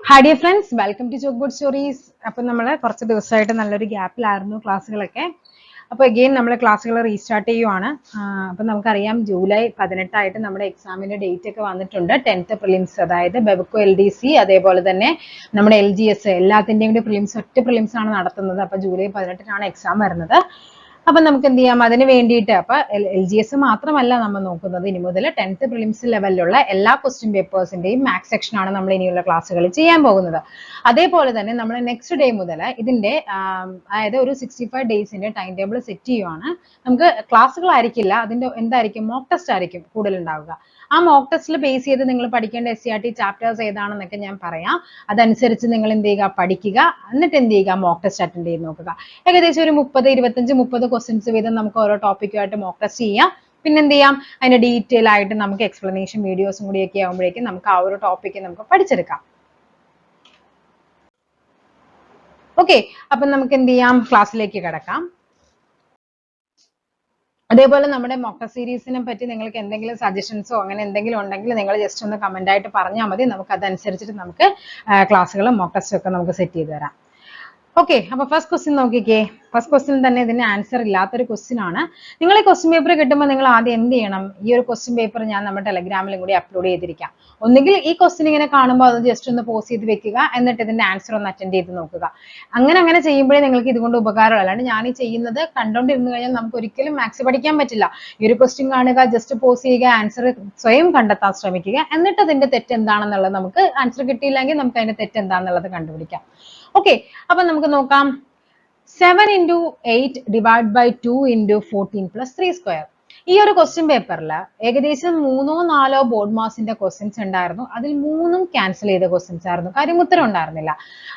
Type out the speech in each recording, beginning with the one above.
Hi dear friends, welcome to Chalkboard Stories. അപ്പോൾ നമ്മൾ കുറച്ച് ദിവസമായിട്ട് നല്ലൊരു ഗ്യാപ്പിലായിരുന്നു ക്ലാസ്സുകളൊക്കെ. അപ്പോൾ അഗെയിൻ നമ്മൾ ക്ലാസ്സുകൾ റീസ്റ്റാർട്ട് ചെയ്യുവാണ്. അപ്പോൾ നമുക്കറിയാം ജൂലൈ 18 ആയിട്ട് നമ്മുടെ എക്സാമിന്റെ ഡേറ്റ് ഒക്കെ വന്നിട്ടുണ്ട്. 10th പ്രിലിംസ്, അതായത് ബെവ്കോ LDC, അതേപോലെ തന്നെ നമ്മുടെ LGS എല്ലാത്തിന്റെയും കൂടി പ്രിലിംസ് ഒറ്റ പ്രിലിംസ് ആണ് നടത്തുന്നത്. അപ്പോൾ ജൂലൈ 18 എക്സാം വരുന്നത്. അപ്പൊ നമുക്ക് എന്ത് ചെയ്യാം, അതിന് വേണ്ടിയിട്ട് അപ്പൊ LGS മാത്രമല്ല നമ്മൾ നോക്കുന്നത്, ഇനി മുതൽ 10th പ്രിലിംസ് ലെവലിലുള്ള എല്ലാ ക്വസ്റ്റ്യൻ പേപ്പേഴ്സിന്റെയും മാത്സ് സെക്ഷൻ ആണ് നമ്മൾ ഇനിയുള്ള ക്ലാസ്സുകൾ ചെയ്യാൻ പോകുന്നത്. അതേപോലെ തന്നെ നമ്മൾ നെക്സ്റ്റ് ഡേ മുതൽ ഇതിന്റെ അതായത് ഒരു 65 ഡേയ്സിന്റെ ടൈം ടേബിൾ സെറ്റ് ചെയ്യുവാണ്. നമുക്ക് ക്ലാസ്സുകൾ ആയിരിക്കില്ല, അതിന്റെ എന്തായിരിക്കും, മോക്ക് ടെസ്റ്റ് ആയിരിക്കും കൂടുതൽ ഉണ്ടാവുക. ആ മോക്ക് ടെസ്റ്റിൽ ബേസ് ചെയ്ത് നിങ്ങൾ പഠിക്കേണ്ട SCRT ചാപ്റ്റേഴ്സ് ഏതാണെന്നൊക്കെ ഞാൻ പറയാം. അതനുസരിച്ച് നിങ്ങൾ എന്ത് ചെയ്യുക, പഠിക്കുക. എന്നിട്ട് എന്ത് ചെയ്യുക, മോക്ക് ടെസ്റ്റ് അറ്റൻഡ് ചെയ്ത് നോക്കുക. ഏകദേശം ഒരു 30 ക്വസ്റ്റ്യൻസ് വീതം നമുക്ക് ഓരോ ടോപ്പിക്കുമായിട്ട് മോക്ക് ടെസ്റ്റ് ചെയ്യാം. പിന്നെ എന്ത് ചെയ്യാം, അതിന്റെ ഡീറ്റെയിൽ ആയിട്ട് നമുക്ക് എക്സ്പ്ലനേഷൻ വീഡിയോസും കൂടിയൊക്കെ ആകുമ്പോഴേക്കും നമുക്ക് ആ ഒരു ടോപ്പിക്ക് നമുക്ക് പഠിച്ചെടുക്കാം. ഓക്കെ, അപ്പം നമുക്ക് എന്ത് ചെയ്യാം, ക്ലാസ്സിലേക്ക് കിടക്കാം. അതേപോലെ നമ്മുടെ മോക്ക് ടെസ്റ്റ് സീരീസിനെ പറ്റി നിങ്ങൾക്ക് എന്തെങ്കിലും സജഷൻസോ അങ്ങനെ എന്തെങ്കിലും ഉണ്ടെങ്കിൽ നിങ്ങൾ ജസ്റ്റ് ഒന്ന് കമന്റ് ആയിട്ട് പറഞ്ഞാൽ മതി. നമുക്ക് അതനുസരിച്ചിട്ട് നമുക്ക് ക്ലാസ്സുകളും മോക്ക് ടെസ്റ്റും ഒക്കെ നമുക്ക് സെറ്റ് ചെയ്ത് തരാം. ഓക്കെ, അപ്പൊ ഫസ്റ്റ് ക്വസ്റ്റ്യൻ നോക്കിക്കേ. ഫസ്റ്റ് ക്വസ്റ്റ്യൻ തന്നെ ഇതിന് ആൻസർ ഇല്ലാത്തൊരു ക്വസ്റ്റ്യൻ ആണ്. നിങ്ങൾ ഈ ക്വസ്റ്റ്യൻ പേപ്പർ കിട്ടുമ്പോൾ നിങ്ങൾ ആദ്യം എന്ത് ചെയ്യണം, ഈ ഒരു ക്വസ്റ്റ്യൻ പേപ്പർ ഞാൻ നമ്മുടെ ടെലഗ്രാമിലും കൂടി അപ്ലോഡ് ചെയ്തിരിക്കാം. ഒന്നുകിൽ ഈ ക്വസ്റ്റ്യൻ ഇങ്ങനെ കാണുമ്പോൾ അത് ജസ്റ്റ് ഒന്ന് പോസ് ചെയ്ത് വെക്കുക, എന്നിട്ട് ഇതിന്റെ ആൻസർ ഒന്ന് അറ്റൻഡ് ചെയ്ത് നോക്കുക. അങ്ങനെ ചെയ്യുമ്പോഴേ നിങ്ങൾക്ക് ഇതുകൊണ്ട് ഉപകാരം. അല്ലാണ്ട് ഞാൻ ഈ ചെയ്യുന്നത് കണ്ടോണ്ടിരുന്നു കഴിഞ്ഞാൽ നമുക്ക് ഒരിക്കലും മാത്സ് പഠിക്കാൻ പറ്റില്ല. ഈ ഒരു ക്വസ്റ്റ്യൻ കാണുക, ജസ്റ്റ് പോസ് ചെയ്യുക, ആൻസർ സ്വയം കണ്ടെത്താൻ ശ്രമിക്കുക, എന്നിട്ട് അതിന്റെ തെറ്റ് എന്താണെന്നുള്ളത്, നമുക്ക് ആൻസർ കിട്ടിയില്ലെങ്കിൽ നമുക്ക് അതിന്റെ തെറ്റ് എന്താണെന്നുള്ളത് കണ്ടുപിടിക്കാം. ഓക്കെ, അപ്പൊ നമുക്ക് നോക്കാം. 7 into 8 divided by 2 into 14 plus 3 square. ഈ ഒരു ക്വസ്റ്റ്യൻ പേപ്പറിൽ ഏകദേശം 3-4 ബോർഡ് മാസിന്റെ ക്വസ്റ്റ്യൻസ് ഉണ്ടായിരുന്നു. അതിൽ 3ഉം ക്യാൻസൽ ചെയ്ത ക്വസ്റ്റ്യൻസ് ആയിരുന്നു, കാര്യം ഉത്തരം ഉണ്ടായിരുന്നില്ല.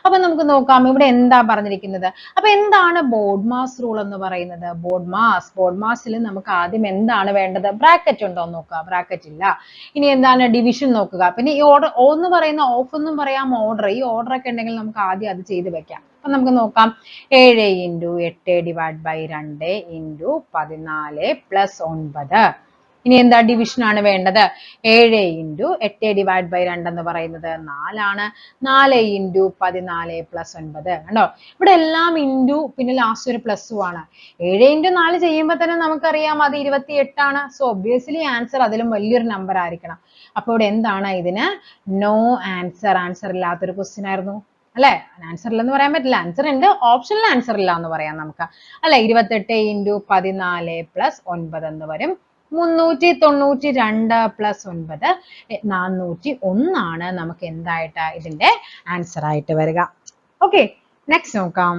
അപ്പൊ നമുക്ക് നോക്കാം ഇവിടെ എന്താ പറഞ്ഞിരിക്കുന്നത്. അപ്പൊ എന്താണ് ബോർഡ് മാസ് റൂൾ എന്ന് പറയുന്നത്? ബോർഡ് മാസിൽ നമുക്ക് ആദ്യം എന്താണ് വേണ്ടത്, ബ്രാക്കറ്റ് ഉണ്ടോ എന്ന് നോക്കുക, ബ്രാക്കറ്റ് ഇല്ല. ഇനി എന്താണ്, ഡിവിഷൻ നോക്കുക. പിന്നെ ഈ ഓർഡർ എന്ന് പറയുന്ന ഓഫ് എന്നും പറയാം, ഓർഡർ, ഈ ഓർഡർ ഒക്കെ ഉണ്ടെങ്കിൽ നമുക്ക് ആദ്യം അത് ചെയ്ത് വെക്കാം. അപ്പൊ നമുക്ക് നോക്കാം. 7 into 8 divided by 2 into 14 plus 9. ഇനി എന്താ, ഡിവിഷൻ ആണ് വേണ്ടത്. 7 into 8 divided by 2 എന്ന് പറയുന്നത് 4 ആണ്. 4 into 14 plus 9. കണ്ടോ, ഇവിടെ എല്ലാം ഇൻറ്റു പിന്നെ ലാസ്റ്റ് ഒരു പ്ലസും ആണ്. 7 into 4 ചെയ്യുമ്പോൾ തന്നെ നമുക്കറിയാം അത് 28 ആണ്. സോ ഒബ്വിയസ്ലി ആൻസർ അതിലും വലിയൊരു നമ്പർ ആയിരിക്കണം. അപ്പൊ ഇവിടെ എന്താണ്, ഇതിന് നോ ആൻസർ, ആൻസർ ഇല്ലാത്തൊരു ക്വസ്റ്റ്യൻ ആയിരുന്നു അല്ലെ. ആൻസർ ഇല്ലെന്ന് പറയാൻ പറ്റില്ല, ആൻസർ ഉണ്ട്, ഓപ്ഷനിൽ ആൻസർ ഇല്ല എന്ന് പറയാം നമുക്ക് അല്ലെ. 28 into 14 plus 9 എന്ന് വരും. 392 plus 9 401 ആണ് നമുക്ക് എന്തായിട്ട് ഇതിന്റെ ആൻസർ ആയിട്ട് വരിക. ഓക്കെ, നെക്സ്റ്റ് നോക്കാം.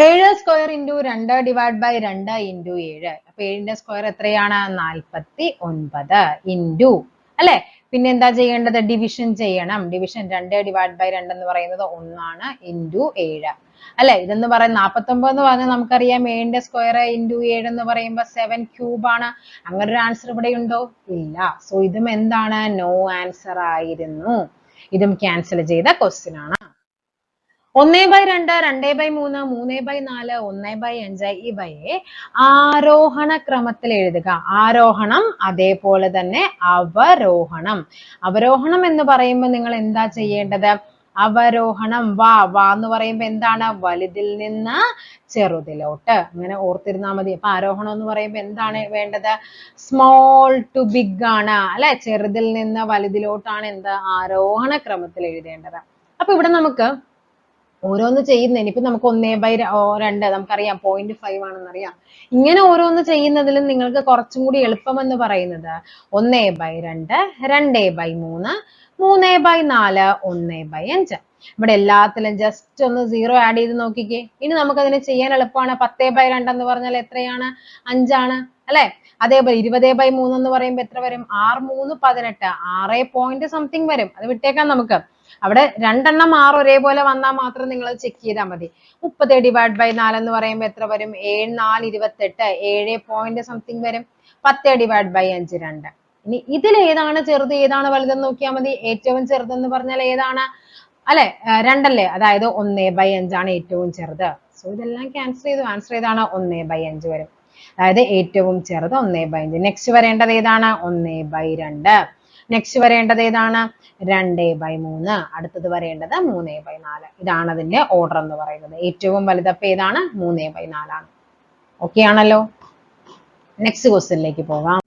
7 square into 2 divided by 2 into 7. അപ്പൊ 7ന്റെ സ്ക്വയർ എത്രയാണ്, 49 ഇൻറ്റു അല്ലെ. പിന്നെ എന്താ ചെയ്യേണ്ടത്, ഡിവിഷൻ ചെയ്യണം. ഡിവിഷൻ 2 divided by 2 എന്ന് പറയുന്നത് 1 ആണ്, ഇൻറ്റു 7 അല്ലെ. ഇതെന്ന് പറയുന്നത് 49 എന്ന് പറഞ്ഞാൽ നമുക്കറിയാം 7ന്റെ സ്ക്വയർ ഇൻറ്റു 7 എന്ന് പറയുമ്പോൾ 7 ക്യൂബ് ആണ്. അങ്ങനെ ഒരു ആൻസർ ഇവിടെ ഉണ്ടോ, ഇല്ല. സോ ഇതും എന്താണ്, നോ ആൻസർ ആയിരുന്നു. ഇതും ക്യാൻസൽ ചെയ്ത ക്വസ്റ്റ്യൻ ആണ്. 1/2, 2/3, 3/4, 1/5 ഇവയെ ആരോഹണ ക്രമത്തിൽ എഴുതുക. ആരോഹണം, അതേപോലെ തന്നെ അവരോഹണം. അവരോഹണം എന്ന് പറയുമ്പോൾ നിങ്ങൾ എന്താ ചെയ്യേണ്ടത്, അവരോഹണം വാ എന്ന് പറയുമ്പോൾ എന്താണ്, വലുതിൽ നിന്ന് ചെറുതിലോട്ട്, അങ്ങനെ ഓർത്തിരുന്നാൽ മതി. അപ്പൊ ആരോഹണം എന്ന് പറയുമ്പോൾ എന്താണ് വേണ്ടത്, സ്മോൾ ടു ബിഗ് ആണ് അല്ലെ. ചെറുതിൽ നിന്ന് വലുതിലോട്ടാണ് എന്ത്, ആരോഹണ ക്രമത്തിൽ എഴുതേണ്ടത്. അപ്പൊ ഇവിടെ നമുക്ക് ഓരോന്ന് ചെയ്യുന്നതിന് ഇപ്പൊ നമുക്ക് 1/2 നമുക്കറിയാം 0.5 ആണെന്നറിയാം. ഇങ്ങനെ ഓരോന്ന് ചെയ്യുന്നതിലും നിങ്ങൾക്ക് കുറച്ചും കൂടി എളുപ്പം എന്ന് പറയുന്നത് 1/2, 2/3, 3/4, 1/5. ഇവിടെ എല്ലാത്തിലും ജസ്റ്റ് ഒന്ന് 0 ആഡ് ചെയ്ത് നോക്കിക്കേ. ഇനി നമുക്ക് അതിനെ ചെയ്യാൻ എളുപ്പമാണ്. 10/2 എന്ന് പറഞ്ഞാൽ എത്രയാണ്, 5 ആണ് അല്ലെ. അതേപോലെ 20/3 എന്ന് പറയുമ്പോൾ എത്ര വരും, 6×3 18, 6 പോയിന്റ് സംതിങ് വരും. അത് വിട്ടേക്കാം നമുക്ക്. അവിടെ രണ്ടെണ്ണം 6 ഒരേപോലെ വന്നാൽ മാത്രം നിങ്ങൾ ചെക്ക് ചെയ്താൽ മതി. 30 divided by 4 എന്ന് പറയുമ്പോൾ എത്ര വരും, 7 4 28, 7 പോയിന്റ് സംതിങ് വരും. 10 divided by 5 2. ഇനി ഇതിൽ ഏതാണ് ചെറുത് ഏതാണ് വലുതെന്ന് നോക്കിയാൽ മതി. ഏറ്റവും ചെറുതെന്ന് പറഞ്ഞാൽ ഏതാണ് അല്ലെ, 2 അല്ലേ. അതായത് 1/5 ആണ് ഏറ്റവും ചെറുത്. സോ ഇതെല്ലാം ക്യാൻസൽ ചെയ്തു. ആൻസർ ഏതാണ്, 1/5 വരും. അതായത് ഏറ്റവും ചെറുത് 1/5. നെക്സ്റ്റ് വരേണ്ടത് ഏതാണ്, 1/2. നെക്സ്റ്റ് വരേണ്ടത് ഏതാണ്? 2/3. അടുത്തത് വരേണ്ടത് 3/4. ഇതാണ് അതിന്റെ ഓർഡർ എന്ന് പറയുന്നത്. ഏറ്റവും വലുതപ്പ ഏതാണ്? 3/4 ആണ്. ഓക്കെ ആണല്ലോ. നെക്സ്റ്റ് ക്വസ്റ്റ്യനിലേക്ക് പോകാം.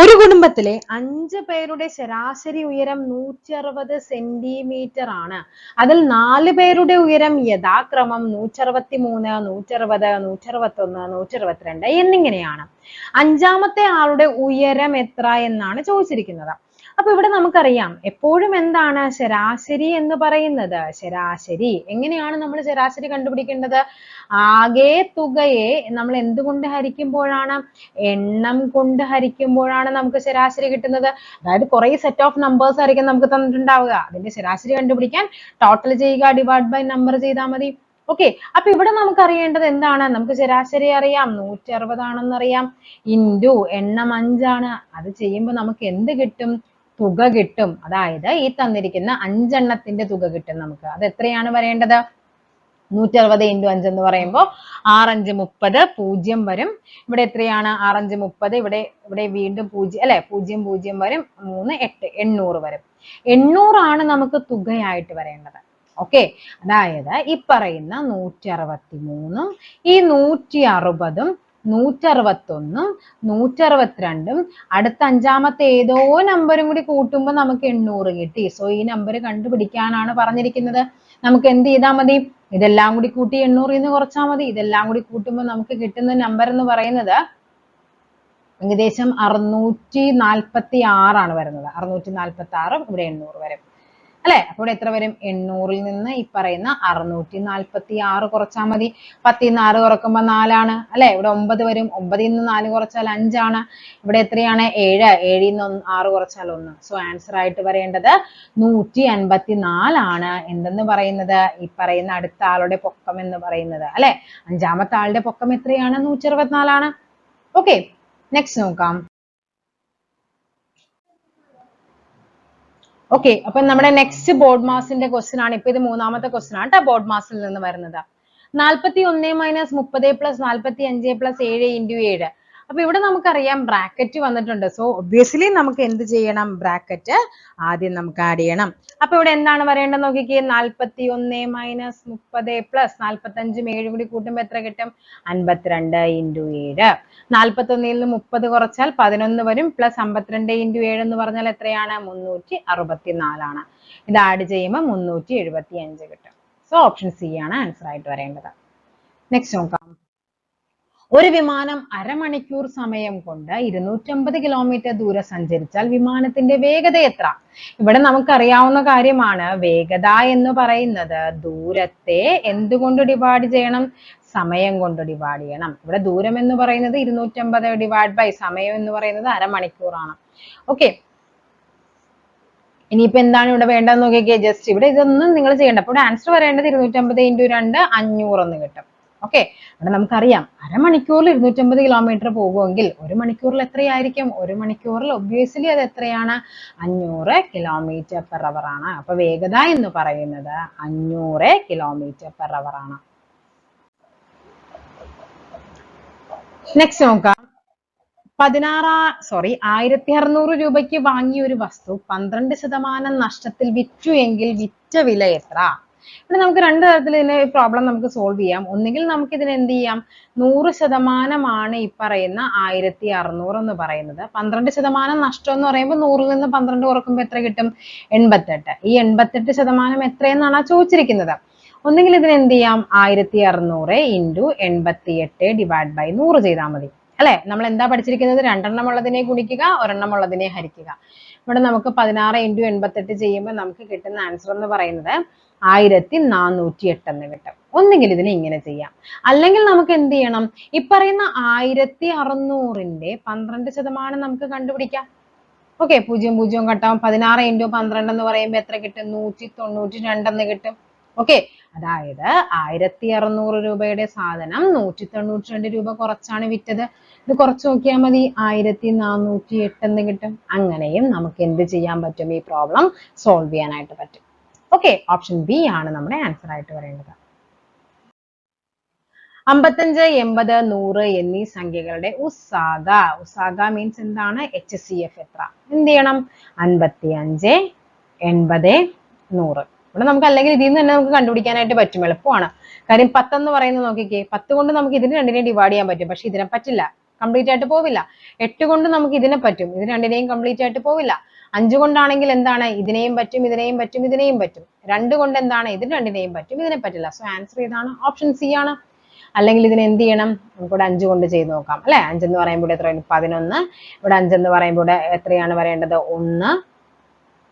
ഒരു കുടുംബത്തിലെ 5 പേരുടെ ശരാശരി ഉയരം 160 സെന്റിമീറ്റർ ആണ്. അതിൽ 4 പേരുടെ ഉയരം യഥാക്രമം 163, 160, 161, 162 എന്നിങ്ങനെയാണ്. അഞ്ചാമത്തെ ആളുടെ ഉയരം എത്ര എന്നാണ് ചോദിച്ചിരിക്കുന്നത്. അപ്പൊ ഇവിടെ നമുക്കറിയാം എപ്പോഴും എന്താണ് ശരാശരി എന്ന് പറയുന്നത്? ശരാശരി എങ്ങനെയാണ് നമ്മൾ ശരാശരി കണ്ടുപിടിക്കേണ്ടത്? ആകെ തുകയെ നമ്മൾ എന്തുകൊണ്ട് ഹരിക്കുമ്പോഴാണ്? എണ്ണം കൊണ്ട് ഹരിക്കുമ്പോഴാണ് നമുക്ക് ശരാശരി കിട്ടുന്നത്. അതായത് കുറെ സെറ്റ് ഓഫ് നമ്പേഴ്സ് ആയിരിക്കും നമുക്ക് തന്നിട്ടുണ്ടാവുക. അതിന്റെ ശരാശരി കണ്ടുപിടിക്കാൻ ടോട്ടൽ ചെയ്യുക, ഡിവൈഡ് ബൈ നമ്പർ ചെയ്താൽ മതി. ഓക്കെ, അപ്പൊ ഇവിടെ നമുക്ക് അറിയേണ്ടത് എന്താണ്? നമുക്ക് ശരാശരി അറിയാം 160 ആണെന്ന് അറിയാം. ഇൻറ്റു എണ്ണം 5 ആണ്. അത് ചെയ്യുമ്പോൾ നമുക്ക് എന്ത് കിട്ടും? തുക കിട്ടും. അതായത് ഈ തന്നിരിക്കുന്ന 5 എണ്ണത്തിന്റെ തുക കിട്ടും നമുക്ക്. അത് എത്രയാണ് വരേണ്ടത്? 160 × 5 എന്ന് പറയുമ്പോൾ 6×5 30, 0 വരും. ഇവിടെ എത്രയാണ്? 6×5 30. ഇവിടെ വീണ്ടും 0 അല്ലെ? 0 0 വരും. 3 8 800 വരും. 800 ആണ് നമുക്ക് തുകയായിട്ട് വരേണ്ടത്. ഓക്കെ, അതായത് ഈ പറയുന്ന 163 ഈ 160 161 162 അടുത്ത അഞ്ചാമത്തെ ഏതോ നമ്പറും കൂടി കൂട്ടുമ്പോൾ നമുക്ക് 800 കിട്ടി. സോ ഈ നമ്പർ കണ്ടുപിടിക്കാനാണ് പറഞ്ഞിരിക്കുന്നത്. നമുക്ക് എന്ത് ചെയ്താൽ മതി? ഇതെല്ലാം കൂടി കൂട്ടി 800 നിന്ന് കുറച്ചാൽ മതി. ഇതെല്ലാം കൂടി കൂട്ടുമ്പോൾ നമുക്ക് കിട്ടുന്ന നമ്പർ എന്ന് പറയുന്നത് ഏകദേശം 646 ആണ് വരുന്നത്. 646 ഇവിടെ 800 വരും അല്ലെ? അപ്പോൾ ഇവിടെ എത്ര വരും? 800 നിന്ന് ഈ പറയുന്ന 646 കുറച്ചാൽ മതി. 10 ൽ 4 കുറക്കുമ്പോൾ 4 ആണ് അല്ലെ? ഇവിടെ 9 വരും. 9 നിന്ന് 4 കുറച്ചാൽ 5 ആണ്. ഇവിടെ എത്രയാണ്? 7. 7 നിന്ന് 6 കുറച്ചാൽ 1. സോ ആൻസർ ആയിട്ട് വരേണ്ടത് 154 ആണ്. എന്തെന്ന് പറയുന്നത്? ഈ പറയുന്ന അടുത്ത ആളുടെ പൊക്കം എന്ന് പറയുന്നത് അല്ലെ? അഞ്ചാമത്തെ ആളുടെ പൊക്കം എത്രയാണ്? 164 ആണ്. ഓക്കെ, നെക്സ്റ്റ് നോക്കാം. ഓക്കെ, അപ്പൊ നമ്മുടെ നെക്സ്റ്റ് ബോർഡ് മാസിന്റെ ക്വസ്റ്റ്യൻ ആണ്. ഇപ്പൊ ഇത് മൂന്നാമത്തെ ക്വസ്റ്റ്യൻ ആണ് കേട്ടോ ബോർഡ് മാസിൽ നിന്ന് വരുന്നത്. 41 - 30 + 45 + 7 × 7. അപ്പൊ ഇവിടെ നമുക്കറിയാം ബ്രാക്കറ്റ് വന്നിട്ടുണ്ട്. സോ ഒബ്വിയസ്ലി നമുക്ക് എന്ത് ചെയ്യണം? ബ്രാക്കറ്റ് ആദ്യം നമുക്ക് ആഡ് ചെയ്യണം. അപ്പൊ ഇവിടെ എന്താണ് വരേണ്ടത് നോക്കിക്കേ. 41 - 30 + 45 7 കൂടി കൂട്ടുമ്പോൾ എത്ര കിട്ടും? 52 × 7. 41 നിന്ന് 30 കുറച്ചാൽ 11 വരും. പ്ലസ് 52 × 7 എന്ന് പറഞ്ഞാൽ എത്രയാണ്? 364 ആണ്. ഇത് ആഡ് ചെയ്യുമ്പോൾ 375 കിട്ടും. സോ ഓപ്ഷൻ സി ആണ് ആൻസർ ആയിട്ട് വരേണ്ടത്. നെക്സ്റ്റ് നോക്കാം. ഒരു വിമാനം അരമണിക്കൂർ സമയം കൊണ്ട് 250 കിലോമീറ്റർ ദൂരം സഞ്ചരിച്ചാൽ വിമാനത്തിന്റെ വേഗത എത്ര? ഇവിടെ നമുക്കറിയാവുന്ന കാര്യമാണ്. വേഗത എന്ന് പറയുന്നത് ദൂരത്തെ എന്തുകൊണ്ട് ഡിവൈഡ് ചെയ്യണം? സമയം കൊണ്ട് ഡിവൈഡ് ചെയ്യണം. ഇവിടെ ദൂരം എന്ന് പറയുന്നത് 250 ഡിവൈഡ് ബൈ സമയം എന്ന് പറയുന്നത് അരമണിക്കൂറാണ്. ഓക്കെ, ഇനിയിപ്പോ എന്താണ് ഇവിടെ വേണ്ടതെന്ന് നോക്കിക്കേ. ജസ്റ്റ് ഇവിടെ ഇതൊന്നും നിങ്ങൾ ചെയ്യണ്ട. അപ്പോൾ ആൻസർ വരേണ്ടത് 250 × 2 500 എന്ന് കിട്ടും. ഓക്കെ, അവിടെ നമുക്കറിയാം അരമണിക്കൂറിൽ 250 കിലോമീറ്റർ പോകുമെങ്കിൽ ഒരു മണിക്കൂറിൽ എത്രയായിരിക്കും? ഒരു മണിക്കൂറിൽ ഒബ്വിയസ്ലി അത് എത്രയാണ്? 500 km/h ആണ്. അപ്പൊ വേഗത എന്ന് പറയുന്നത് 500 km/h ആണ്. നെക്സ്റ്റ് നോക്കാം. 1600 രൂപയ്ക്ക് വാങ്ങിയ ഒരു വസ്തു 12% നഷ്ടത്തിൽ വിറ്റു എങ്കിൽ വിറ്റ വില എത്ര? ഇവിടെ നമുക്ക് രണ്ട് തരത്തിൽ ഇതിനെ പ്രോബ്ലം നമുക്ക് സോൾവ് ചെയ്യാം. ഒന്നുകിൽ നമുക്ക് ഇതിനെ എന്ത് ചെയ്യാം? 100% ഈ പറയുന്ന 1600 എന്ന് പറയുന്നത്. 12% നഷ്ടം എന്ന് പറയുമ്പോൾ 100 നിന്ന് 12 കുറക്കുമ്പോൾ എത്ര കിട്ടും? 88. ഈ 88% എത്രയെന്നാണ് ചോദിച്ചിരിക്കുന്നത്. ഒന്നുകിൽ ഇതിന് എന്ത് ചെയ്യാം? 1600 × 88 ഡിവൈഡ് ബൈ 100 ചെയ്താൽ മതി അല്ലെ? നമ്മൾ എന്താ പഠിച്ചിരിക്കുന്നത്? രണ്ടെണ്ണം ഉള്ളതിനെ ഗുണിക്കുക, ഒരെണ്ണം ഉള്ളതിനെ ഹരിക്കുക. ഇവിടെ നമുക്ക് 16 × 88 ചെയ്യുമ്പോൾ നമുക്ക് കിട്ടുന്ന ആൻസർ എന്ന് പറയുന്നത് 1408 എന്ന് കിട്ടും. ഒന്നുകിൽ ഇതിനെ ഇങ്ങനെ ചെയ്യാം, അല്ലെങ്കിൽ നമുക്ക് എന്ത് ചെയ്യണം? ഈ പറയുന്ന 1600ന്റെ 12% നമുക്ക് കണ്ടുപിടിക്കാം. ഓക്കെ, 0 0 കട്ടാവും. 16 × 12 എന്ന് പറയുമ്പോൾ എത്ര കിട്ടും? 192 എന്ന് കിട്ടും. ഓക്കെ, അതായത് 1600 രൂപയുടെ സാധനം 192 രൂപ കുറച്ചാണ് വിറ്റത്. ഇത് കുറച്ച് നോക്കിയാൽ മതി, 1408 എന്ന് കിട്ടും. അങ്ങനെയും നമുക്ക് എന്ത് ചെയ്യാൻ പറ്റും? ഈ പ്രോബ്ലം സോൾവ് ചെയ്യാനായിട്ട് പറ്റും. ഓക്കെ, ഓപ്ഷൻ ബി ആണ് നമ്മുടെ ആൻസർ ആയിട്ട് വരേണ്ടത്. 55, 80, 100 എന്നീ സംഖ്യകളുടെ ഉസാഗ. ഉസാഗ മീൻസ് എന്താണ്? HCF എത്ര? എന്ത് ചെയ്യണം? 55, 80, 100. ഇവിടെ നമുക്ക് അല്ലെങ്കിൽ ഇതിൽ നിന്ന് തന്നെ നമുക്ക് കണ്ടുപിടിക്കാനായിട്ട് പറ്റും, എളുപ്പമാണ്. കാര്യം 10 എന്ന് പറയുന്നത് നോക്കിക്കേ, 10 കൊണ്ട് നമുക്ക് ഇതിന് രണ്ടിനെയും ഡിവൈഡ് ചെയ്യാൻ പറ്റും, പക്ഷെ ഇതിനെ പറ്റില്ല, കംപ്ലീറ്റ് ആയിട്ട് പോവില്ല. 8 കൊണ്ട് നമുക്ക് ഇതിനെ പറ്റും, ഇത് രണ്ടിനെയും കംപ്ലീറ്റ് ആയിട്ട് പോവില്ല. 5 കൊണ്ടാണെങ്കിൽ എന്താണ്? ഇതിനെയും പറ്റും, ഇതിനെയും പറ്റും, ഇതിനെയും പറ്റും. 2 കൊണ്ട് എന്താണ്? ഇതിന് രണ്ടിനെയും പറ്റും, ഇതിനെ പറ്റില്ല. സോ ആൻസർ ഏതാണ്? ഓപ്ഷൻ സി ആണ്. അല്ലെങ്കിൽ ഇതിന് എന്ത് ചെയ്യണം? നമുക്കിവിടെ 5 കൊണ്ട് ചെയ്ത് നോക്കാം അല്ലെ. 5 എന്ന് പറയുമ്പോൾ എത്രയാണ്? 11. ഇവിടെ 5 എന്ന് പറയുമ്പോൾ എത്രയാണ് വരേണ്ടത്? 1,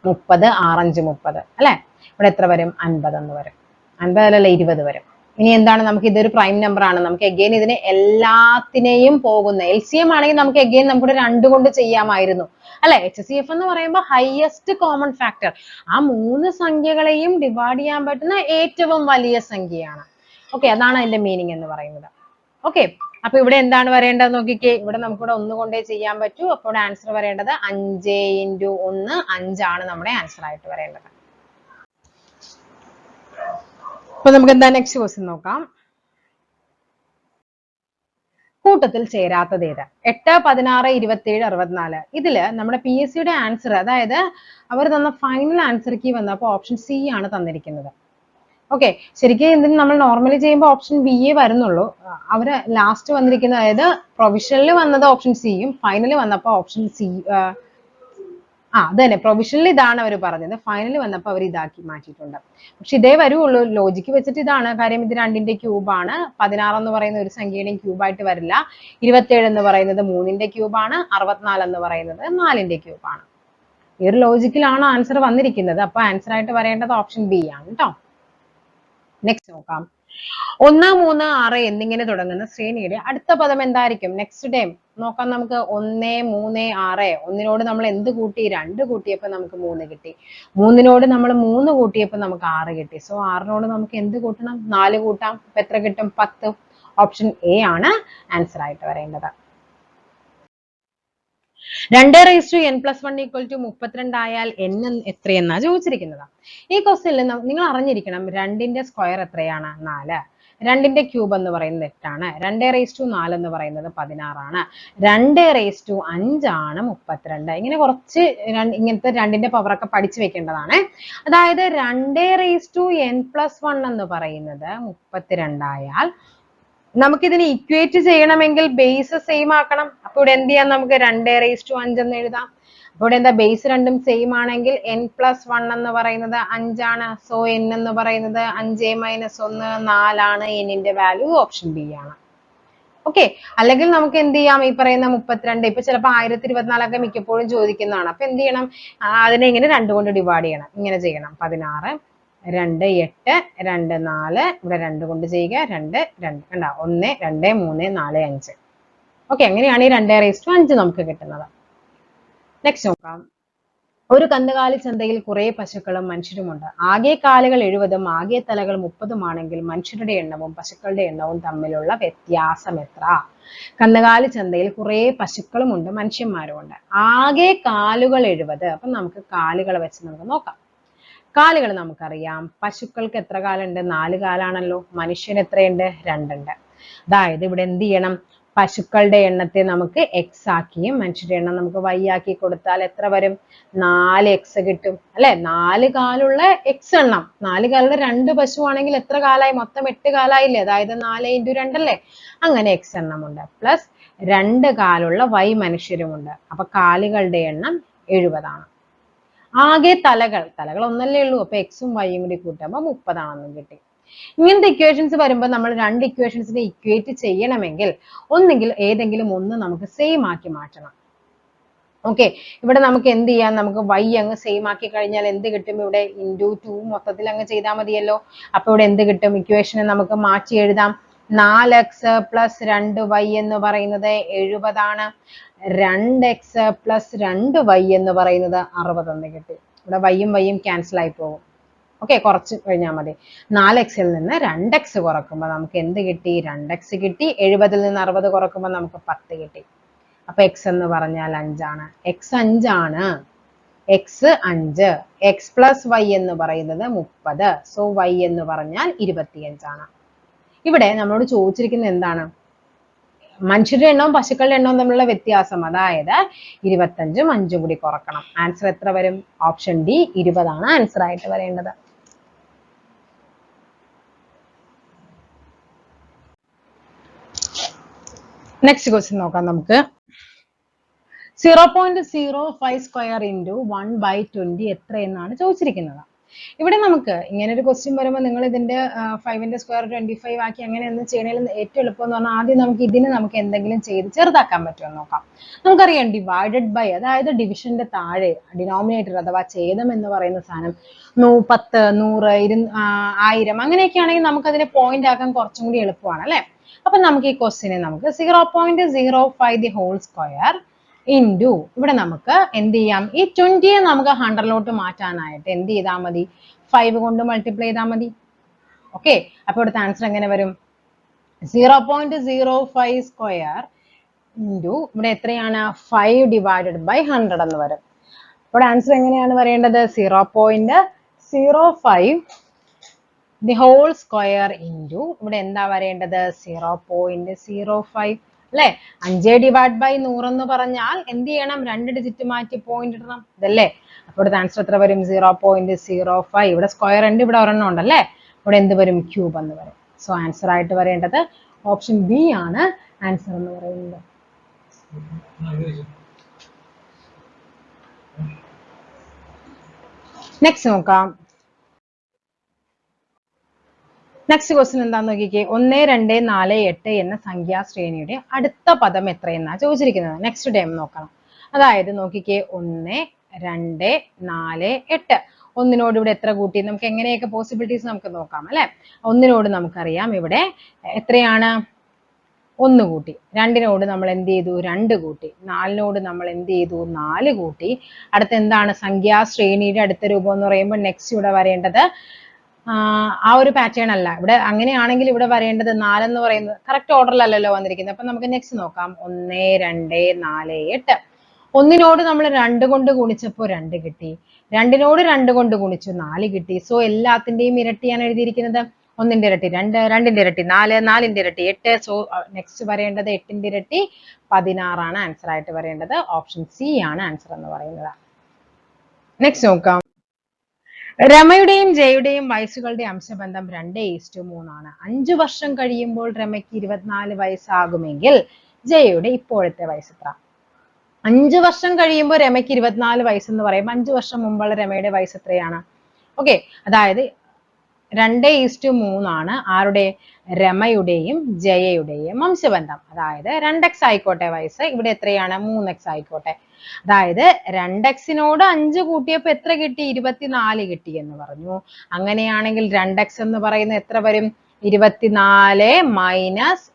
30, 6, 5, 30 അല്ലെ. ഇവിടെ എത്ര വരും? 50 എന്ന് വരും. 50 അല്ലല്ല 20 വരും. ഇനി എന്താണ്? നമുക്ക് ഇതൊരു പ്രൈം നമ്പർ ആണ്, നമുക്ക് എഗെയിൻ ഇതിനെ എല്ലാത്തിനെയും പോകുന്ന LCM ആണെങ്കിൽ നമുക്ക് എഗെയിൻ നമുക്കിവിടെ 2 കൊണ്ട് ചെയ്യാമായിരുന്നു അല്ലെ. HCF എന്ന് പറയുമ്പോൾ ഹയസ്റ്റ് കോമൺ ഫാക്ടർ, ആ 3 സംഖ്യകളെയും ഡിവൈഡ് ചെയ്യാൻ പറ്റുന്ന ഏറ്റവും വലിയ സംഖ്യയാണ്. ഓക്കെ, അതാണ് അതിന്റെ മീനിങ് എന്ന് പറയുന്നത്. ഓക്കെ, അപ്പൊ ഇവിടെ എന്താണ് വരേണ്ടത് നോക്കിക്കേ. ഇവിടെ നമുക്കിവിടെ 1 കൊണ്ടേ ചെയ്യാൻ പറ്റൂ. അപ്പോൾ ആൻസർ വരേണ്ടത് 5 × 1 5 ആണ് നമ്മുടെ ആൻസർ ആയിട്ട് വരേണ്ടത്. അപ്പൊ നമുക്ക് എന്താ നെക്സ്റ്റ് ക്വസ്റ്റ്യൻ നോക്കാം. കൂട്ടത്തിൽ ചേരാത്തത് ഏത്? 8, 16, 27, 64. ഇതില് നമ്മുടെ PSCയുടെ ആൻസർ, അതായത് അവർ തന്ന ഫൈനൽ ആൻസർ കീ വന്നപ്പോൾ ഓപ്ഷൻ സി ആണ് തന്നിരിക്കുന്നത്. ഓക്കെ, ശരിക്കും ഇതിന് നമ്മൾ നോർമലി ചെയ്യുമ്പോൾ ഓപ്ഷൻ ബി എ വരുന്നുള്ളൂ. അവര് ലാസ്റ്റ് വന്നിരിക്കുന്നത്, അതായത് പ്രൊവിഷനിൽ വന്നത് ഓപ്ഷൻ സിയും ഫൈനൽ വന്നപ്പോൾ ഓപ്ഷൻ സി, അത് തന്നെ, പ്രൊവിഷനിൽ ഇതാണ് അവർ പറഞ്ഞത്, ഫൈനൽ വന്നപ്പോൾ അവർ ഇതാക്കി മാറ്റിയിട്ടുണ്ട്. പക്ഷെ ഇതേ വരുള്ളൂ, ലോജിക്ക് വെച്ചിട്ട് ഇതാണ്. കാര്യം ഇത് 2ന്റെ ക്യൂബാണ്. 16 എന്ന് പറയുന്ന ഒരു സംഖ്യയുടെയും ക്യൂബായിട്ട് വരില്ല. 27 എന്ന് പറയുന്നത് 3ന്റെ ക്യൂബാണ്. 64 എന്ന് പറയുന്നത് 4ന്റെ ക്യൂബാണ്. ഈ ഒരു ലോജിക്കിലാണ് ആൻസർ വന്നിരിക്കുന്നത്. അപ്പൊ ആൻസർ ആയിട്ട് വരേണ്ടത് ഓപ്ഷൻ ബി ആണ് കേട്ടോ. നെക്സ്റ്റ് നോക്കാം. 1, 3, 6 എന്നിങ്ങനെ തുടങ്ങുന്ന ശ്രേണിയുടെ അടുത്ത പദം എന്തായിരിക്കും? നെക്സ്റ്റ് ടൈം നോക്കാം നമുക്ക്. 1, 3, 6. 1നോട് നമ്മൾ എന്ത് കൂട്ടി? 2 കൂട്ടിയപ്പോൾ നമുക്ക് 3 കിട്ടി. 3നോട് നമ്മൾ 3 കൂട്ടിയപ്പോൾ നമുക്ക് 6 കിട്ടി. സോ 6നോട് നമുക്ക് എന്ത് കൂട്ടണം? 4 കൂട്ടാം. അപ്പൊ എത്ര കിട്ടും? 10. ഓപ്ഷൻ എ ആണ് ആൻസർ ആയിട്ട് വരേണ്ടത്. 2n+1 = 32 ആയാൽ n എത്രയെന്നാ ചോദിച്ചിരിക്കുന്നത്. ഈ ക്വസ്റ്റ്യനിൽ നിങ്ങൾ അറിഞ്ഞിരിക്കണം 2ന്റെ സ്ക്വയർ എത്രയാണ്? 4. 2ന്റെ ക്യൂബ് എന്ന് പറയുന്നത് 8 ആണ്. 2⁴ എന്ന് പറയുന്നത് 16 ആണ്. 2⁵5 ആണ് 32. ഇങ്ങനെ കുറച്ച് ഇങ്ങനത്തെ 2ന്റെ പവർ ഒക്കെ പഠിച്ചു വെക്കേണ്ടതാണ്. അതായത് 2n+1 എന്ന് പറയുന്നത് 32 ആയാൽ നമുക്കിതിനെ ഇക്വേറ്റ് ചെയ്യണമെങ്കിൽ ബേസ് സെയിം ആക്കണം. അപ്പൊ ഇവിടെ എന്ത് ചെയ്യാം? നമുക്ക് 2⁵5 എന്ന് എഴുതാം. അപ്പൊ ഇവിടെ എന്താ? ബേസ് രണ്ടും സെയിം ആണെങ്കിൽ n+1 എന്ന് പറയുന്നത് 5 ആണ്. സോ n എന്ന് പറയുന്നത് 5 - 1 4 ആണ്. n-ന്റെ വാല്യൂ ഓപ്ഷൻ ബി ആണ്. ഓക്കെ, അല്ലെങ്കിൽ നമുക്ക് എന്ത് ചെയ്യാം? ഈ പറയുന്ന 32 ഇപ്പൊ ചിലപ്പോൾ 1024 ഒക്കെ മിക്കപ്പോഴും ചോദിക്കുന്നതാണ്. അപ്പൊ എന്ത് ചെയ്യണം? അതിനെ ഇങ്ങനെ 2 കൊണ്ട് ഡിവൈഡ് ചെയ്യണം. ഇങ്ങനെ ചെയ്യണം. 16, 2, 8, 2, 4. ഇവിടെ 2 കൊണ്ട് ചെയ്യുക. 2, 2 കണ്ടോ? 1, 2, 3, 4, 5. ഓക്കെ, അങ്ങനെയാണ് ഈ 2⁵5 നമുക്ക് കിട്ടുന്നത്. നെക്സ്റ്റ് നോക്കാം. ഒരു കന്നുകാലി ചന്തയിൽ കുറെ പശുക്കളും മനുഷ്യരുമുണ്ട്. ആകെ കാലുകൾ 70ഉം ആകെ തലകൾ 30ഉം ആണെങ്കിൽ മനുഷ്യരുടെ എണ്ണവും പശുക്കളുടെ എണ്ണവും തമ്മിലുള്ള വ്യത്യാസം എത്ര? കന്നുകാലി ചന്തയിൽ കുറെ പശുക്കളും ഉണ്ട്, മനുഷ്യന്മാരും ഉണ്ട്. ആകെ കാലുകൾ 70. അപ്പൊ നമുക്ക് കാലുകൾ വെച്ച് നമുക്ക് നോക്കാം. കാലുകൾ നമുക്കറിയാം. പശുക്കൾക്ക് എത്ര കാലുണ്ട്? 4 കാലാണല്ലോ. മനുഷ്യന് എത്രയുണ്ട്? 2 ഉണ്ട്. അതായത് ഇവിടെ എന്ത് ചെയ്യണം? പശുക്കളുടെ എണ്ണത്തെ നമുക്ക് x ആക്കിയും മനുഷ്യരുടെ എണ്ണം നമുക്ക് y ആക്കി കൊടുത്താൽ എത്ര വരും? 4x കിട്ടും അല്ലെ. 4 കാലുള്ള x എണ്ണം. 4 കാലുള്ള 2 പശു ആണെങ്കിൽ എത്ര കാലായി? മൊത്തം 8 കാലായില്ലേ? അതായത് 4 × 2 അല്ലേ? അങ്ങനെ x എണ്ണമുണ്ട്. പ്ലസ് 2 കാലുള്ള y മനുഷ്യരുമുണ്ട്. അപ്പൊ കാലുകളുടെ എണ്ണം 70 ആണ്. ആകെ തലകൾ ഒന്നല്ലേ ഉള്ളൂ. അപ്പൊ എക്സും വൈയും കൂടി കൂട്ടുമ്പോൾ 30 ആണെന്നും കിട്ടി. ഇങ്ങനത്തെ ഇക്വേഷൻസ് വരുമ്പോൾ നമ്മൾ 2 ഇക്വേഷൻസിനെ ഇക്വേറ്റ് ചെയ്യണമെങ്കിൽ ഒന്നെങ്കിൽ ഏതെങ്കിലും ഒന്ന് നമുക്ക് സെയിം ആക്കി മാറ്റണം. ഓക്കെ, ഇവിടെ നമുക്ക് എന്ത് ചെയ്യാം? നമുക്ക് y അങ്ങ് സെയിം ആക്കി കഴിഞ്ഞാൽ എന്ത് കിട്ടും? ഇവിടെ × 2 മൊത്തത്തിൽ അങ്ങ് ചെയ്താൽ മതിയല്ലോ. അപ്പൊ ഇവിടെ എന്ത് കിട്ടും? ഇക്വേഷനെ നമുക്ക് മാറ്റി എഴുതാം. 4x + 2y എന്ന് പറയുന്നത് 70 ആണ്. 2x + 2y എന്ന് പറയുന്നത് 60 എന്ന് കിട്ടി. ഇവിടെ y-യും y-യും ക്യാൻസൽ ആയി പോകും. ഓക്കെ, കുറച്ച് കഴിഞ്ഞാൽ മതി. 4x-ൽ നിന്ന് 2x കുറക്കുമ്പോൾ നമുക്ക് എന്ത് കിട്ടി? 2x കിട്ടി. 70-ൽ നിന്ന് 60 കുറക്കുമ്പോൾ നമുക്ക് 10 കിട്ടി. അപ്പൊ x എന്ന് പറഞ്ഞാൽ 5 ആണ്. x 5 ആണ്. x 5. x + y എന്ന് പറയുന്നത് 30. സോ y എന്ന് പറഞ്ഞാൽ 25 ആണ്. ഇവിടെ നമ്മളോട് ചോദിച്ചിരിക്കുന്നത് എന്താണ്? മനുഷ്യരുടെ എണ്ണവും പശുക്കളുടെ എണ്ണവും തമ്മിലുള്ള വ്യത്യാസം, അതായത് 25ഉം 5ഉം കൂടി കുറക്കണം. ആൻസർ എത്ര വരും? ഓപ്ഷൻ ഡി 20 ആണ് ആൻസർ ആയിട്ട് വരേണ്ടത്. നെക്സ്റ്റ് ക്വസ്റ്റ്യൻ നോക്കാം നമുക്ക്. 0.05 സ്ക്വയർ ഇൻറ്റു 1/20 എത്ര എന്നാണ് ചോദിച്ചിരിക്കുന്നത്. ഇവിടെ നമുക്ക് ഇങ്ങനെ ഒരു ക്വസ്റ്റ്യൻ വരുമ്പോൾ നിങ്ങൾ ഇതിന്റെ 5ന്റെ സ്ക്വയർ 25 ആക്കി അങ്ങനെ ഒന്നും ചെയ്യണേൽ ഏറ്റവും എളുപ്പം എന്ന് പറഞ്ഞാൽ ആദ്യം നമുക്ക് എന്തെങ്കിലും ചെയ്ത് ചെറുതാക്കാൻ പറ്റുമോ നോക്കാം. നമുക്കറിയാം ഡിവൈഡഡ് ബൈ, അതായത് ഡിവിഷന്റെ താഴെ ഡിനോമിനേറ്റർ അഥവാ ഛേദം എന്ന് പറയുന്ന സാധനം 10, 100, 1000 അങ്ങനെയൊക്കെ ആണെങ്കിൽ നമുക്ക് അതിനെ പോയിന്റ് ആക്കാൻ കുറച്ചും കൂടി എളുപ്പമാണ് അല്ലെ. അപ്പൊ നമുക്ക് ഈ ക്വസ്റ്റ്യനെ നമുക്ക് 0.05 ദി ഹോൾ സ്ക്വയർ ഇൻറ്റു, ഇവിടെ നമുക്ക് എന്ത് ചെയ്യാം, ഈ 20യെ നമുക്ക് 100ലോട്ട് മാറ്റാനായിട്ട് എന്ത് ചെയ്താൽ മതി? 5 കൊണ്ട് മൾട്ടിപ്ലൈ ചെയ്താൽ മതി. ഓക്കെ, അപ്പൊ ഇവിടുത്തെ ആൻസർ എങ്ങനെ വരും? 0.05 സ്ക്വയർ ഇൻറ്റു ഇവിടെ എത്രയാണ്? 5 ഡിവൈഡഡ് ബൈ 100 എന്ന് വരും. ഇവിടെ ആൻസർ എങ്ങനെയാണ് വരേണ്ടത്? 0.05 ദി ഹോൾ സ്ക്വയർ ഇൻറ്റു ഇവിടെ എന്താ വരേണ്ടത്? 0.05 അല്ലെ. 5 ഡിവൈഡ് ബൈ 100 എന്ന് പറഞ്ഞാൽ എന്ത് ചെയ്യണം? 2 ഡിജിറ്റ് മാറ്റി പോയിന്റ് ഇടണം, ഇതല്ലേ. അപ്പോൾ ഇവിടെ ആൻസർ എത്ര വരും? 0.05. ഇവിടെ സ്ക്വയർ ഉണ്ട്, ഇവിടെ ഒരെണ്ണം ഉണ്ടല്ലേ, ഇവിടെ എന്ത് വരും? ക്യൂബ് എന്ന് വരും. സോ ആൻസർ ആയിട്ട് വരേണ്ടത് ഓപ്ഷൻ ബി ആണ് ആൻസർ എന്ന് പറയുന്നത്. നെക്സ്റ്റ് നോക്കാം. നെക്സ്റ്റ് ക്വസ്റ്റ്യൻ എന്താന്ന് നോക്കിക്കേ. 1, 2, 4, 8 എന്ന സംഖ്യാശ്രേണിയുടെ അടുത്ത പദം എത്രയെന്നാ ചോദിച്ചിരിക്കുന്നത്. നെക്സ്റ്റ് ടൈം നോക്കണം. അതായത് നോക്കിക്കേ, 1, 2, 4, 8. ഒന്നിനോട് ഇവിടെ എത്ര കൂട്ടി? നമുക്ക് എങ്ങനെയൊക്കെ പോസിബിലിറ്റീസ് നമുക്ക് നോക്കാം അല്ലെ. ഒന്നിനോട് നമുക്കറിയാം ഇവിടെ എത്രയാണ്? 1 കൂട്ടി. 2നോട് നമ്മൾ എന്ത് ചെയ്തു? 2 കൂട്ടി. 4നോട് നമ്മൾ എന്ത് ചെയ്തു? 4 കൂട്ടി. അടുത്ത എന്താണ്? സംഖ്യാശ്രേണിയുടെ അടുത്ത രൂപം എന്ന് പറയുമ്പോൾ നെക്സ്റ്റ് ഇവിടെ വരേണ്ടത് ആ ഒരു പാറ്റേൺ അല്ല. ഇവിടെ അങ്ങനെയാണെങ്കിൽ ഇവിടെ വരേണ്ടത് 4 എന്ന് പറയുന്നത് കറക്റ്റ് ഓർഡറിലല്ലല്ലോ വന്നിരിക്കുന്നത്. അപ്പൊ നമുക്ക് നെക്സ്റ്റ് നോക്കാം. 1, 2, 4, 8. ഒന്നിനോട് നമ്മൾ 2 കൊണ്ട് ഗുണിച്ചപ്പോൾ 2 കിട്ടി. 2നോട് 2 കൊണ്ട് ഗുണിച്ചു 4 കിട്ടി. സോ എല്ലാത്തിന്റെയും ഇരട്ടിയാണ് എഴുതിയിരിക്കുന്നത്. 1ന്റെ ഇരട്ടി 2, 2ന്റെ ഇരട്ടി 4, 4ന്റെ ഇരട്ടി 8. സോ നെക്സ്റ്റ് വരേണ്ടത് 8ന്റെ ഇരട്ടി 16 ആണ് ആൻസർ ആയിട്ട് വരേണ്ടത്. ഓപ്ഷൻ സി ആണ് ആൻസർ എന്ന് പറയുന്നത്. നെക്സ്റ്റ് നോക്കാം. രമയുടെയും ജയയുടെയും വയസ്സുകളുടെ അംശബന്ധം 2:3 ആണ്. 5 വർഷം കഴിയുമ്പോൾ രമയ്ക്ക് 24 വയസ്സാകുമെങ്കിൽ ജയയുടെ ഇപ്പോഴത്തെ വയസ്സ് എത്ര? 5 വർഷം കഴിയുമ്പോൾ രമയ്ക്ക് 24 വയസ്സെന്ന് പറയുമ്പോൾ 5 വർഷം മുമ്പുള്ള രമയുടെ വയസ്സ് എത്രയാണ്? ഓക്കെ, അതായത് 2:3 ആണ് ആരുടെ? രമയുടെയും ജയയുടെയും അംശബന്ധം. അതായത് 2x ആയിക്കോട്ടെ വയസ്സ്, ഇവിടെ എത്രയാണ്? 3x ആയിക്കോട്ടെ. അതായത് 2x-നോട് 5 കൂട്ടിയപ്പോൾ എത്ര കിട്ടി? 24 കിട്ടി എന്ന് പറഞ്ഞു. അങ്ങനെയാണെങ്കിൽ 2x എന്ന് പറയുന്നത് എത്ര വരും? 24 മൈനസ്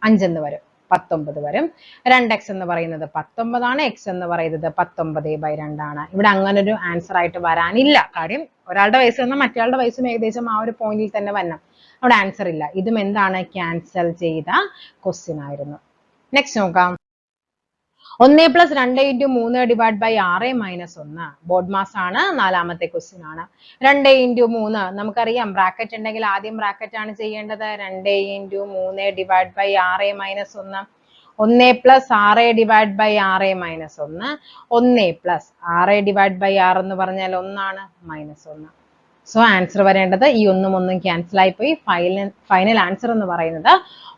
5 എന്ന് വരും, 19 വരും. 2x എന്ന് പറയുന്നത് 19 ആണ്, x എന്ന് പറയുന്നത് 19/2 ആണ്. ഇവിടെ അങ്ങനെ ഒരു ആൻസർ ആയിട്ട് വരാനില്ല. കാര്യം ഒരാളുടെ വയസ്സ് എന്നാൽ മറ്റൊരാളുടെ വയസ്സും ഏകദേശം ആ ഒരു പോയിന്റിൽ തന്നെ വരണം. അവിടെ ആൻസർ ഇല്ല. ഇതും എന്താണ്? ക്യാൻസൽ ചെയ്ത ക്വസ്റ്റ്യൻ ആയിരുന്നു. നെക്സ്റ്റ് നോക്കാം. 1 + 2 × 3 ഡിവൈഡ് ബൈ 6 - 1 ബോർഡ് മാസ് ആണ്. 4ാമത്തെ ക്വസ്റ്റ്യൻ ആണ്. 2 × 3 നമുക്കറിയാം ബ്രാക്കറ്റ് ഉണ്ടെങ്കിൽ ആദ്യം ബ്രാക്കറ്റ് ആണ് ചെയ്യേണ്ടത്. 2 × 3 divide by 6 - 1 1 + 6 divide by 6 - 1 1 + 6 divide by 6 എന്ന് പറഞ്ഞാൽ 1 ആണ്, -1. സോ ആൻസർ വരേണ്ടത് ഈ 1ഉം 1ഉം ക്യാൻസൽ ആയിപ്പോയി. ഫൈനൽ ആൻസർ എന്ന് പറയുന്നത്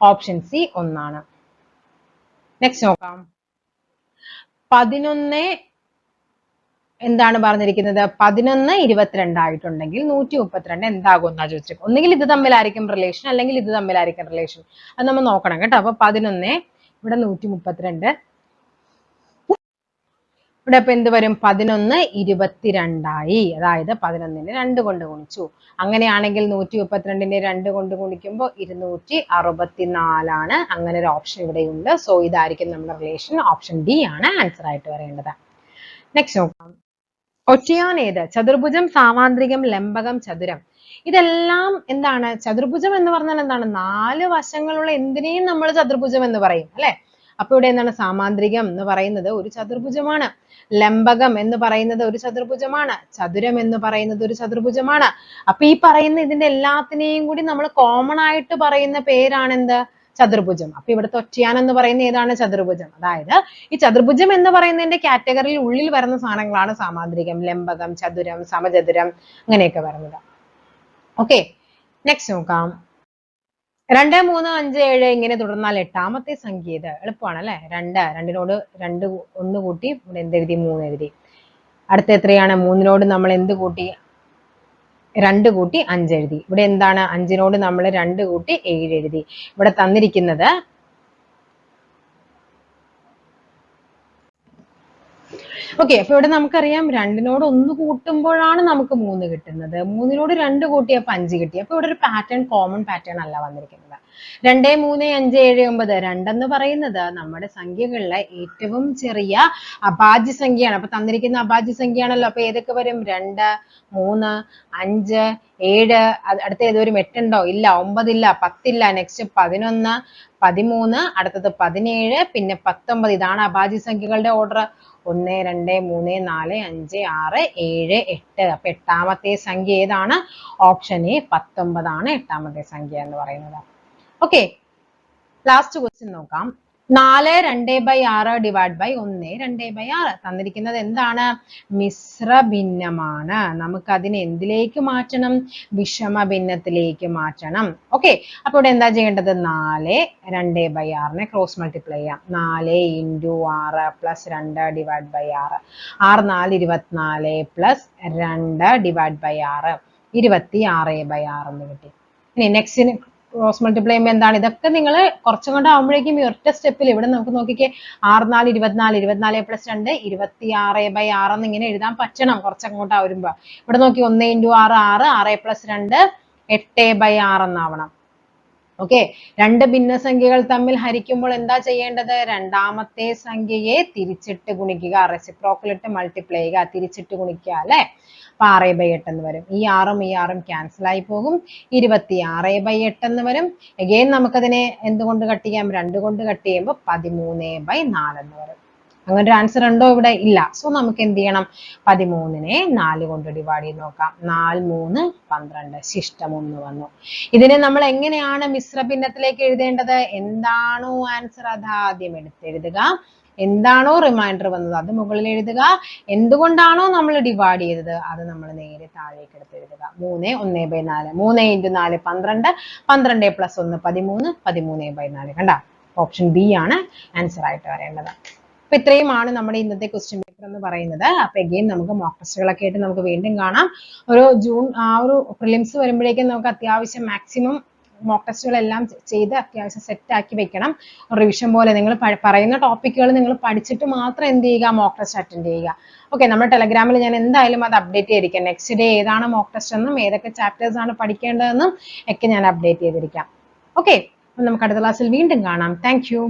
ഓപ്ഷൻ സി 1 ആണ്. നെക്സ്റ്റ് നോക്കാം. 11 എന്താണ് പറഞ്ഞിരിക്കുന്നത്? 11 22 ആയിട്ടുണ്ടെങ്കിൽ 132 എന്താകും എന്നാ ചോദിച്ചത്. ഒന്നുകിൽ ഇത് തമ്മിലായിരിക്കും റിലേഷൻ, അല്ലെങ്കിൽ ഇത് തമ്മിലായിരിക്കും റിലേഷൻ. അത് നമ്മൾ നോക്കണം കേട്ടോ. അപ്പൊ 11 ഇവിടെ 132, ഇവിടെ ഇപ്പൊ എന്ത് വരും? 11 22 ആയി. അതായത് 11നെ 2 കൊണ്ട് ഗുണിച്ചു. അങ്ങനെയാണെങ്കിൽ 132നെ 2 കൊണ്ട് ഗുണിക്കുമ്പോൾ 264 ആണ്. അങ്ങനെ ഒരു ഓപ്ഷൻ ഇവിടെ ഉണ്ട്. സോ ഇതായിരിക്കും നമ്മുടെ റിലേഷൻ. ഓപ്ഷൻ ഡി ആണ് ആൻസർ ആയിട്ട് വരേണ്ടത്. നെക്സ്റ്റ് നോക്കാം. ഒറ്റയാൻ ഏത്? ചതുർഭുജം, സാമാന്ത്രികം, ലംബകം, ചതുരം. ഇതെല്ലാം എന്താണ്? ചതുർഭുജം എന്ന് പറഞ്ഞാൽ എന്താണ്? 4 വശങ്ങളുള്ള എന്തിനേയും നമ്മൾ ചതുർഭുജം എന്ന് പറയും അല്ലെ. അപ്പൊ ഇവിടെ എന്താണ് സാമാന്ത്രികം എന്ന് പറയുന്നത് ഒരു ചതുർഭുജമാണ്, ലംബകം എന്ന് പറയുന്നത് ഒരു ചതുർഭുജമാണ്, ചതുരം എന്ന് പറയുന്നത് ഒരു ചതുർഭുജമാണ്. അപ്പൊ ഈ പറയുന്ന ഇതിന്റെ എല്ലാത്തിനെയും കൂടി നമ്മൾ കോമൺ ആയിട്ട് പറയുന്ന പേരാണ് എന്ത്? ചതുർഭുജം. അപ്പൊ ഇവിടുത്തെ ഒറ്റയാൻ എന്ന് പറയുന്ന ഏതാണ്? ചതുർഭുജം. അതായത് ഈ ചതുർഭുജം എന്ന് പറയുന്നതിന്റെ കാറ്റഗറിയിൽ ഉള്ളിൽ വരുന്ന സാധനങ്ങളാണ് സാമാന്ത്രികം, ലംബകം, ചതുരം, സമചതുരം അങ്ങനെയൊക്കെ വരുന്നത്. ഓക്കെ, നെക്സ്റ്റ് നോക്കാം. 2, 3, 5, 7 ഇങ്ങനെ തുടർന്നാൽ എട്ടാമത്തെ സംഖ്യ ഇത്. എളുപ്പമാണ് അല്ലെ? 2, 2നോട് 2 1 കൂട്ടി ഇവിടെ എന്തെഴുതി? 3 എഴുതി. അടുത്ത എത്രയാണ്? 3നോട് നമ്മൾ എന്ത് കൂട്ടി? 2 കൂട്ടി 5 എഴുതി. ഇവിടെ എന്താണ്? 5നോട് നമ്മൾ 2 കൂട്ടി 7 എഴുതി. ഇവിടെ തന്നിരിക്കുന്നത് ഓക്കെ. അപ്പൊ ഇവിടെ നമുക്കറിയാം 2നോട് 1 കൂട്ടുമ്പോഴാണ് നമുക്ക് 3 കിട്ടുന്നത്. 3നോട് 2 കൂട്ടിയപ്പോൾ 5 കിട്ടി. അപ്പൊ ഇവിടെ ഒരു പാറ്റേൺ, കോമൺ പാറ്റേൺ അല്ല വന്നിരിക്കുന്നത്. 2, 3, 5, 7, 9. 2 എന്ന് പറയുന്നത് നമ്മുടെ സംഖ്യകളിലെ ഏറ്റവും ചെറിയ അഭാജ്യ സംഖ്യയാണ്. അപ്പൊ തന്നിരിക്കുന്ന അഭാജ്യ സംഖ്യയാണല്ലോ. അപ്പൊ ഏതൊക്കെ വരും? 2, 3, 5, 7. അടുത്ത ഏതൊരു 8 ഉണ്ടോ? ഇല്ല. 9 ഇല്ല. 10 ഇല്ല. നെക്സ്റ്റ് 11, 13, അടുത്തത് 17, പിന്നെ 19. ഇതാണ് അഭാജ്യ സംഖ്യകളുടെ ഓർഡർ. 1, 2, 3, 4, 5, 6, 7, 8. അപ്പൊ എട്ടാമത്തെ സംഖ്യ ഏതാണ്? ഓപ്ഷൻ എ 19 ആണ് എട്ടാമത്തെ സംഖ്യ എന്ന് പറയുന്നത്. ഓക്കെ, ലാസ്റ്റ് ക്വസ്റ്റ്യൻ നോക്കാം. 4, 2/6 ഡിവൈഡ് ബൈ 1, 2/6. തന്നിരിക്കുന്നത് എന്താണ്? മിശ്ര ഭിന്നമാണ്. നമുക്ക് അതിനെ എന്തിലേക്ക് മാറ്റണം? വിഷമ ഭിന്നത്തിലേക്ക് മാറ്റണം. ഓക്കെ, അപ്പൊ ഇവിടെ എന്താ ചെയ്യേണ്ടത്? 4, 2/6 ക്രോസ് മൾട്ടിപ്ലൈ ചെയ്യാം. 4 × 6 plus 2 divide by 6. 6, 4, 24 plus 2 divide by 6, 26/6 എന്ന് കിട്ടി. ഇനി നെക്സ്റ്റ് ക്രോസ് മൾട്ടിപ്ലൈ ചെയ്യുമ്പോൾ എന്താണ്? ഇതൊക്കെ നിങ്ങൾ കുറച്ചും കൂടെ ആകുമ്പോഴേക്കും ഈ ഒറ്റ സ്റ്റെപ്പിൽ ഇവിടെ നമുക്ക് നോക്കിക്കേ. 6, 4, 24, 24 പ്ലസ് 2, 26/6 എന്ന് ഇങ്ങനെ എഴുതാൻ പറ്റണം കുറച്ചങ്ങോട്ട് വരുമ്പോ. ഇവിടെ നോക്കി 1 × 6, 6, 6 പ്ലസ് 2, 8/6 എന്നാവണം. ഓക്കെ, രണ്ട് ഭിന്നസംഖ്യകൾ തമ്മിൽ ഹരിക്കുമ്പോൾ എന്താ ചെയ്യേണ്ടത്? രണ്ടാമത്തെ സംഖ്യയെ തിരിച്ചിട്ട് ഗുണിക്കുക, റെസിപ്രോക്കൽ ഇട്ട് മൾട്ടിപ്ലൈ ചെയ്യുക, തിരിച്ചിട്ട് ഗുണിക്കുക അല്ലെ. അപ്പൊ 6/8 എന്ന് വരും. ഈ 6ഉം ഈ 6ഉം ക്യാൻസൽ ആയി പോകും. 26/8 എന്ന് വരും. അഗെയിൻ നമുക്കതിനെ എന്തുകൊണ്ട് കട്ട് ചെയ്യാം? 2 കൊണ്ട് കട്ട് ചെയ്യുമ്പോൾ 13/4 എന്ന് വരും. അങ്ങനെ ഒരു ആൻസർ ഉണ്ടോ ഇവിടെ? ഇല്ല. സോ നമുക്ക് എന്ത് ചെയ്യണം? 13നെ 4 കൊണ്ട് ഡിവൈഡ് ചെയ്ത് നോക്കാം. 4, 3, 12. ശിഷ്ടം 1 വന്നു. ഇതിനെ നമ്മൾ എങ്ങനെയാണ് മിശ്ര ഭിന്നത്തിലേക്ക് എഴുതേണ്ടത്? എന്താണോ ആൻസർ അത് ആദ്യം എടുത്തെഴുതുക. എന്താണോ റിമൈൻഡർ വന്നത് അത് മുകളിൽ എഴുതുക. എന്തുകൊണ്ടാണോ നമ്മൾ ഡിവൈഡ് ചെയ്തത് അത് നമ്മൾ നേരെ താഴേക്ക് എടുത്തെഴുതുക. 3, 1/4. 3 × 4 12, 12 പ്ലസ് 1 13, 13/4. കണ്ട, ഓപ്ഷൻ ബി ആണ് ആൻസർ ആയിട്ട് വരേണ്ടത്. അപ്പൊ ഇത്രയുമാണ് നമ്മുടെ ഇന്നത്തെ ക്വസ്റ്റ്യൻ പേപ്പർ എന്ന് പറയുന്നത്. അപ്പൊ എഗെയിൻ നമുക്ക് മോക്ക് ടെസ്റ്റുകളൊക്കെ ആയിട്ട് നമുക്ക് വീണ്ടും കാണാം. ഒരു ജൂൺ ഒരു പ്രിലിംസ് വരുമ്പോഴേക്കും നമുക്ക് അത്യാവശ്യം മാക്സിമം മോക്ക് ടെസ്റ്റുകളെല്ലാം ചെയ്ത് അത്യാവശ്യം സെറ്റ് ആക്കി വെക്കണം. റിവിഷൻ പോലെ നിങ്ങൾ പറയുന്ന ടോപ്പിക്കുകൾ നിങ്ങൾ പഠിച്ചിട്ട് മാത്രം എന്ത് ചെയ്യുക? മോക്ക് ടെസ്റ്റ് അറ്റൻഡ് ചെയ്യുക. ഓക്കെ, നമ്മുടെ ടെലഗ്രാമിൽ ഞാൻ എന്തായാലും അത് അപ്ഡേറ്റ് ചെയ്തിരിക്കാം. നെക്സ്റ്റ് ഡേ ഏതാണ് മോക്ക് ടെസ്റ്റ് എന്നും ഏതൊക്കെ ചാപ്റ്റേഴ്സ് ആണ് പഠിക്കേണ്ടതെന്നും ഒക്കെ ഞാൻ അപ്ഡേറ്റ് ചെയ്തിരിക്കാം. ഓക്കെ, നമുക്ക് അടുത്ത ക്ലാസ്സിൽ വീണ്ടും കാണാം. Thank you.